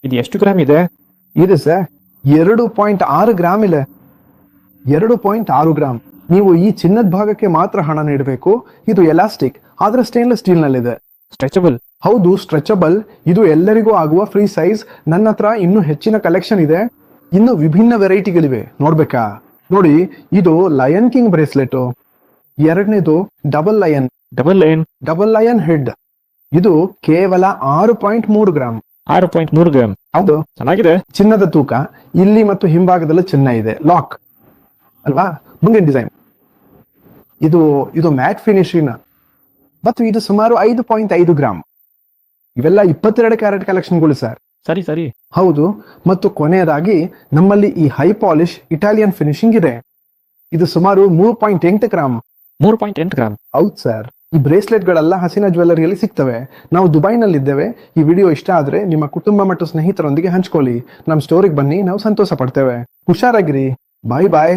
ಇದು ಎಷ್ಟು ಗ್ರಾಮ್ ಇದೆ? ಇದೆ ಸರ್, 2.6 ಗ್ರಾಮ್ ಇದೆ. 2.6 ಗ್ರಾಮ್. ನೀವು ಈ ಚಿನ್ನದ ಭಾಗಕ್ಕೆ ಮಾತ್ರ ಹಣ ನೀಡಬೇಕು. ಇದು ಎಲಾಸ್ಟಿಕ್, ಆದ್ರೆ ಸ್ಟೇನ್ಲೆಸ್ ಸ್ಟೀಲ್ ನಲ್ಲಿದೆ. ಸ್ಟ್ರೆಚಬಲ್? ಹೌದು, ಸ್ಟ್ರೆಚಬಲ್. ಇದು ಎಲ್ಲರಿಗೂ ಆಗುವ ಫ್ರೀ ಸೈಜ್. ನನ್ನ ಹತ್ರ ಇನ್ನೂ ಹೆಚ್ಚಿನ ಕಲೆಕ್ಷನ್ ಇದೆ. ಇನ್ನು ವಿಭಿನ್ನ ವೆರೈಟಿಗಳಿವೆ, ನೋಡ್ಬೇಕಾ? ನೋಡಿ, ಇದು ಲಯನ್ ಕಿಂಗ್ ಬ್ರೇಸ್ಲೆಟ್. ಎರಡನೇದು ಡಬಲ್ ಲಯನ್ ಹೆಡ್. ಇದು ಕೇವಲ 6.3 ಗ್ರಾಮ್. 6.3 ಗ್ರಾಮ್. ಹೌದು, ಚೆನ್ನಾಗಿದೆ. ಚಿನ್ನದ ತೂಕ. ಇಲ್ಲಿ ಮತ್ತು ಹಿಂಭಾಗದಲ್ಲಿ ಚಿನ್ನ ಇದೆ, ಲಾಕ್ ಅಲ್ವಾ? ಮುಂದಿನ ಡಿಸೈನ್ ಇದು ಮ್ಯಾಟ್ ಫಿನಿಶಿಂಗ್ ಮತ್ತು ಇದು ಸುಮಾರು 5.5 ಗ್ರಾಮ್. ಇವೆಲ್ಲ 22 ಕ್ಯಾರೆಟ್ ಕಲೆಕ್ಷನ್ಗಳು ಸರ್. ಸರಿ. ಹೌದು, ಮತ್ತು ಕೊನೆಯದಾಗಿ ನಮ್ಮಲ್ಲಿ ಈ ಹೈ ಪಾಲಿಶ್ ಇಟಾಲಿಯನ್ ಫಿನಿಶಿಂಗ್ ಇದೆ. ಇದು ಸುಮಾರು 3.8 ಗ್ರಾಮ್. 3.8 ಗ್ರಾಮ್? ಹೌದು ಸರ್. ಈ ಬ್ರೇಸ್ಲೆಟ್ ಗಳೆಲ್ಲ ಹಸಿನ ಜ್ಯುವೆಲ್ಲರಿಯಲ್ಲಿ ಸಿಗ್ತವೆ. ನಾವು ದುಬೈನಲ್ಲಿದ್ದೇವೆ. ಈ ವಿಡಿಯೋ ಇಷ್ಟ ಆದ್ರೆ ನಿಮ್ಮ ಕುಟುಂಬ ಮತ್ತು ಸ್ನೇಹಿತರೊಂದಿಗೆ ಹಂಚ್ಕೊಳ್ಳಿ. ನಮ್ಮ ಸ್ಟೋರಿಗೆ ಬನ್ನಿ, ನಾವು ಸಂತೋಷ ಪಡ್ತೇವೆ. ಹುಷಾರಾಗಿರಿ. ಬಾಯ್.